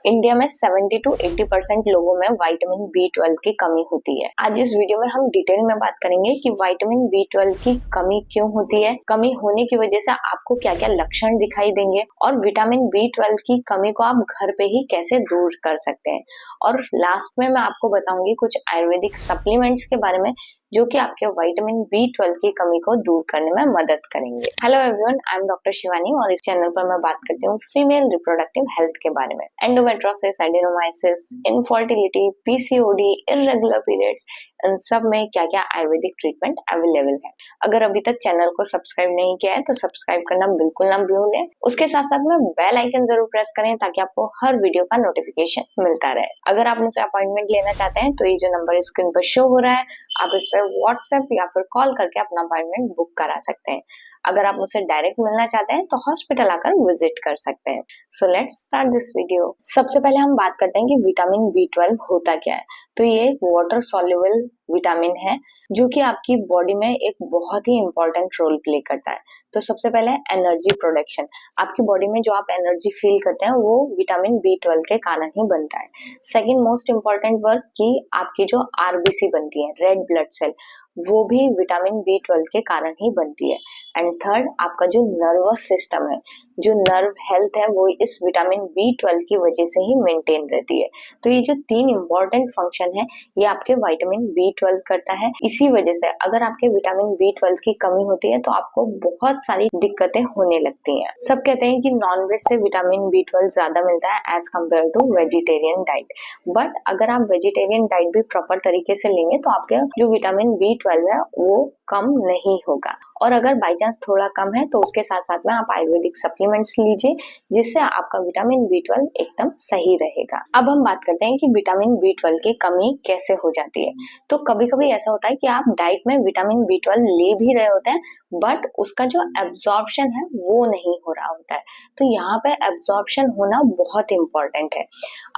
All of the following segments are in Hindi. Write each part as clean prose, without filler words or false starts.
इंडिया में 70 to 80% लोगों में विटामिन B12 की कमी होती है। आज इस वीडियो में हम डिटेल में बात करेंगे कि विटामिन B12 की कमी क्यों होती है, कमी होने की वजह से आपको क्या क्या लक्षण दिखाई देंगे और विटामिन B12 की कमी को आप घर पे ही कैसे दूर कर सकते हैं। और लास्ट में मैं आपको बताऊंगी कुछ आयुर्वेदिक सप्लीमेंट्स के बारे में जो कि आपके विटामिन B12 की कमी को दूर करने में मदद करेंगे। Hello everyone, I am doctor Shivani और इस चैनल पर मैं बात करती हूँ फीमेल रिप्रोडक्टिव हेल्थ के बारे में। Endometriosis, adenomyosis, infertility, PCOD, irregular periods, इन सब में क्या क्या आयुर्वेदिक ट्रीटमेंट अवेलेबल है। अगर अभी तक चैनल को सब्सक्राइब नहीं किया है तो सब्सक्राइब करना बिल्कुल ना भूलें। उसके साथ साथ में बेल आइकन जरूर प्रेस करें ताकि आपको हर वीडियो का नोटिफिकेशन मिलता रहे। अगर आप मुझसे अपॉइंटमेंट लेना चाहते हैं तो ये जो नंबर स्क्रीन पर शो हो रहा है, आप इस पर व्हाट्सएप या फिर कॉल करके अपना अपॉइंटमेंट बुक करा सकते हैं। अगर आप मुझसे डायरेक्ट मिलना चाहते हैं तो हॉस्पिटल आकर विजिट कर सकते हैं। So let's start this video. सबसे पहले हम बात करते हैं कि विटामिन B12 होता क्या है। तो ये एक वाटर सॉल्युबल विटामिन है जो कि आपकी बॉडी में एक बहुत ही इंपॉर्टेंट रोल प्ले करता है। तो सबसे पहले एनर्जी प्रोडक्शन, आपकी बॉडी में जो आप एनर्जी फील करते हैं वो विटामिन B12 के कारण ही बनता है। सेकंड मोस्ट इम्पॉर्टेंट वर्क की आपकी जो RBC बनती है, रेड ब्लड सेल, वो भी विटामिन B12 के कारण ही बनती है। एंड थर्ड, आपका जो नर्वस सिस्टम है, जो नर्व हेल्थ है, वो इस विटामिन B12 की वजह से ही मेंटेन रहती है। तो ये जो तीन इंपॉर्टेंट फंक्शन है ये आपके विटामिन B12 करता है। इसी वजह से अगर आपके विटामिन B12 की कमी होती है तो आपको बहुत सारी दिक्कतें होने लगती हैं। सब कहते हैं कि नॉनवेज से विटामिन B12 ज्यादा मिलता है as compared to vegetarian diet, but अगर आप वेजिटेरियन डाइट भी प्रॉपर तरीके से लेंगे तो आपके जो विटामिन B12 है वो कम नहीं होगा। और अगर बाई चांस थोड़ा कम है तो उसके साथ साथ में आप आयुर्वेदिक सप्लीमेंट्स लीजिए जिससे आपका विटामिन B12 एकदम सही रहेगा। अब हम बात करते हैं कि विटामिन B12 की कमी कैसे हो जाती है। तो कभी कभी ऐसा होता है कि आप डाइट में विटामिन B12 ले भी रहे होते हैं बट उसका जो एब्जॉर्प्शन है वो नहीं हो रहा होता है। तो यहाँ पे एब्जॉर्प्शन होना बहुत इंपॉर्टेंट है।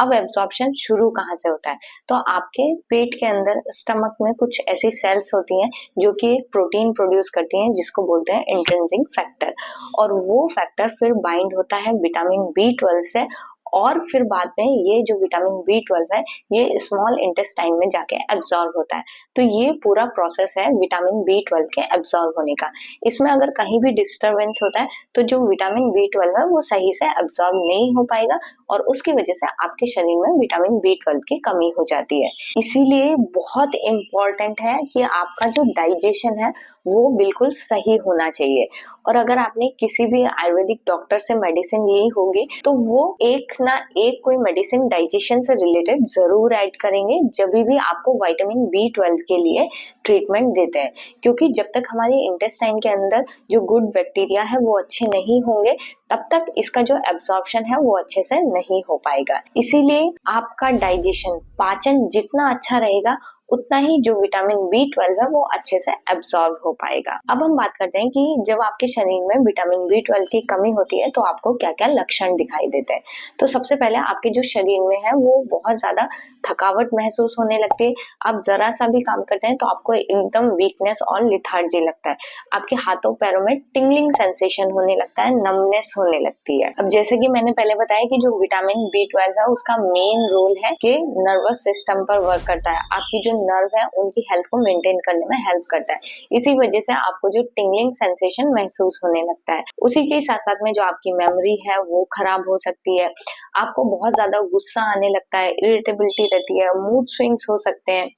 अब एब्जॉर्प्शन शुरू कहाँ से होता है? तो आपके पेट के अंदर स्टमक में कुछ ऐसी सेल्स होती हैं जो कि एक प्रोटीन प्रोड्यूस करती हैं जिसको बोलते हैं इंट्रिंसिक फैक्टर, और वो फैक्टर फिर बाइंड होता है विटामिन B12 से और फिर बाद में ये जो विटामिन B12 है ये स्मॉल इंटेस्टाइन में जाके एब्जॉर्ब होता है। तो ये पूरा प्रोसेस है विटामिन B12 के एब्जॉर्ब होने का। इसमें अगर कहीं भी डिस्टरबेंस होता है तो जो विटामिन B12 है वो सही से एब्जॉर्ब नहीं हो पाएगा और उसकी वजह से आपके शरीर में विटामिन B12 की कमी हो जाती है। इसीलिए बहुत इंपॉर्टेंट है कि आपका जो डाइजेशन है वो बिल्कुल सही होना चाहिए। और अगर आपने किसी भी आयुर्वेदिक डॉक्टर से मेडिसिन ली होगी तो वो एक ना एक कोई मेडिसिन डाइजेशन से रिलेटेड जरूर ऐड करेंगे जब भी आपको विटामिन B12 के लिए ट्रीटमेंट देते हैं, क्योंकि जब तक हमारे इंटेस्टाइन के अंदर जो गुड बैक्टीरिया है वो अच्छे नहीं होंगे तब तक इसका जो एब्जॉर्प्शन है वो अच्छे से नहीं हो पाएगा। इसीलिए आपका डाइजेशन, पाचन जितना अच्छा रहेगा उतना ही जो विटामिन B12 है वो अच्छे से एब्जॉर्ब हो पाएगा। अब हम बात करते हैं कि जब आपके शरीर में विटामिन B12 की कमी होती है तो आपको क्या क्या लक्षण दिखाई देते हैं। तो सबसे पहले आपके जो शरीर में है वो बहुत ज्यादा थकावट महसूस होने लगती है। आप जरा सा भी काम करते हैं तो आपको एकदम वीकनेस और लिथार्जी लगता है। आपके हाथों पैरों में टिंगलिंग सेंसेशन होने लगता है, नमनेस होने लगती है। अब जैसे कि मैंने पहले बताया कि जो विटामिन B12 है उसका मेन रोल है कि नर्वस सिस्टम पर वर्क करता है, आपकी जो नर्व है उनकी हेल्थ को मेंटेन करने में हेल्प करता है। इसी वजह से आपको जो टिंगलिंग सेंसेशन महसूस होने लगता है। उसी के साथ साथ में जो आपकी मेमोरी है वो खराब हो सकती है। आपको बहुत ज्यादा गुस्सा आने लगता है, इरिटेबिलिटी रहती है, मूड स्विंग्स हो सकते हैं,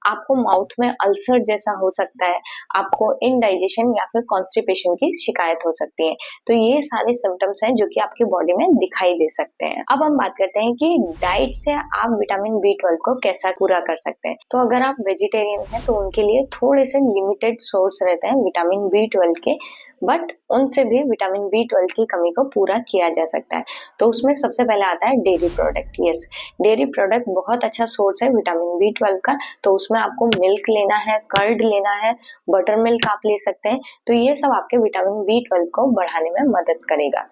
आपको माउथ में अल्सर जैसा हो सकता है, आपको इनडाइजेशन या फिर कॉन्स्टिपेशन की शिकायत हो सकती है। तो ये सारे सिम्टम्स हैं जो कि आपकी बॉडी में दिखाई दे सकते हैं। अब हम बात करते हैं कि डाइट से आप विटामिन B12 को कैसा पूरा कर सकते हैं। तो अगर आप वेजिटेरियन हैं तो उनके लिए थोड़े से लिमिटेड सोर्स रहते हैं विटामिन B12 के, बट उनसे भी विटामिन B12 की कमी को पूरा किया जा सकता है। तो उसमें सबसे पहले आता है dairy product. Yes, dairy product बहुत अच्छा सोर्स है विटामिन B12 का। तो उसमें आपको मिल्क लेना है, कर्ड लेना है, बटर मिल्क आप ले सकते हैं। तो ये सब आपके विटामिन B12 को बढ़ाने में मदद करेगा।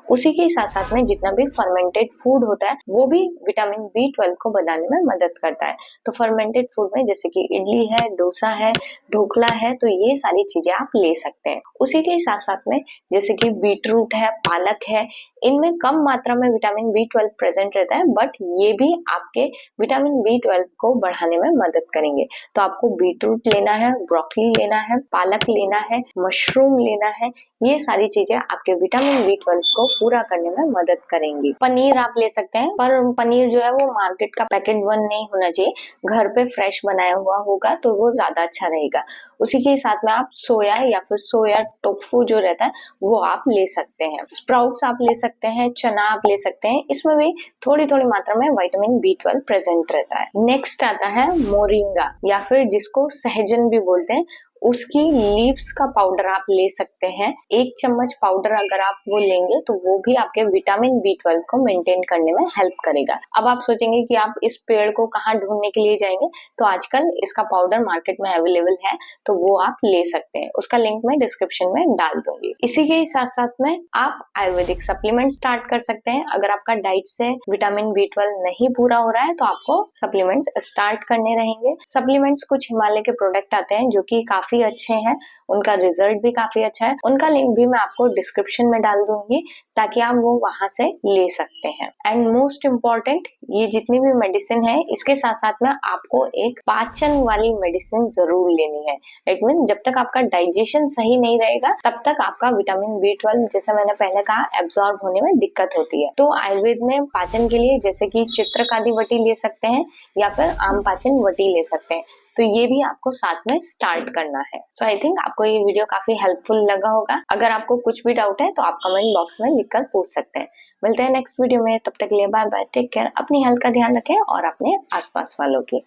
उसी के साथ साथ में जितना भी फर्मेंटेड फूड होता है वो भी विटामिन B12 को बनाने में मदद करता है। तो फर्मेंटेड फूड में जैसे कि इडली है, डोसा है, ढोकला है, तो ये सारी चीजें आप ले सकते हैं। उसी के के साथ साथ में जैसे कि बीटरूट है, पालक है, इनमें कम मात्रा में विटामिन B12 प्रेजेंट रहता है, बट ये भी आपके विटामिन B12 को बढ़ाने में मदद करेंगे। तो आपको बीटरूट लेना है, ब्रोकली लेना है, पालक लेना है, मशरूम लेना है। ये सारी चीजें आपके विटामिन B12 को पूरा करने में मदद करेंगी। पनीर आप ले सकते हैं, पर पनीर जो है वो मार्केट का पैकेट वन नहीं होना चाहिए, घर पे फ्रेश बनाया हुआ होगा तो वो ज्यादा अच्छा रहेगा। उसी के साथ में आप सोया या फिर सोया टोफू जो रहता है वो आप ले सकते हैं। स्प्राउट्स आप ले सकते हैं, चना आप ले सकते हैं, इसमें भी थोड़ी थोड़ी मात्रा में विटामिन B12 प्रेजेंट रहता है। नेक्स्ट आता है मोरिंगा या फिर जिसको सहजन भी बोलते हैं, उसकी लीव्स का पाउडर आप ले सकते हैं। 1 चम्मच पाउडर अगर आप वो लेंगे तो वो भी आपके विटामिन B12 को मेंटेन करने में हेल्प करेगा। अब आप सोचेंगे कि आप इस पेड़ को कहाँ ढूंढने के लिए जाएंगे, तो आजकल इसका पाउडर मार्केट में अवेलेबल है, तो वो आप ले सकते हैं। उसका लिंक मैं डिस्क्रिप्शन में डाल दूंगी। इसी के साथ साथ में आप आयुर्वेदिक सप्लीमेंट स्टार्ट कर सकते हैं। अगर आपका डाइट से विटामिन B12 नहीं पूरा हो रहा है तो आपको सप्लीमेंट्स स्टार्ट करने रहेंगे। सप्लीमेंट्स कुछ हिमालय के प्रोडक्ट आते हैं जो कि काफी अच्छे हैं, उनका रिजल्ट भी काफी अच्छा है। उनका लिंक भी मैं आपको डिस्क्रिप्शन में डाल दूंगी ताकि आप वो वहां से ले सकते हैं। एंड मोस्ट इम्पॉर्टेंट, ये जितनी भी मेडिसिन है इसके साथ साथ में आपको एक पाचन वाली मेडिसिन जरूर लेनी है। इट मीन जब तक आपका डाइजेशन सही नहीं रहेगा तब तक आपका विटामिन B12 जैसे मैंने पहले कहा एब्जॉर्ब होने में दिक्कत होती है। तो आयुर्वेद में पाचन के लिए जैसे कि चित्रकादि वटी ले सकते हैं या फिर आम पाचन वटी ले सकते हैं, तो ये भी आपको साथ में स्टार्ट करना है। सो आई थिंक आपको ये वीडियो काफी हेल्पफुल लगा होगा। अगर आपको कुछ भी डाउट है तो आप कमेंट बॉक्स में लिखकर पूछ सकते हैं। मिलते हैं नेक्स्ट वीडियो में, तब तक के लिए बाय बाय, टेक केयर। अपनी हेल्थ का ध्यान रखें और अपने आसपास वालों की।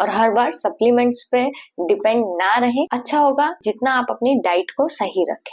और हर बार सप्लीमेंट्स पे डिपेंड ना रहे, अच्छा होगा जितना आप अपनी डाइट को सही रखें।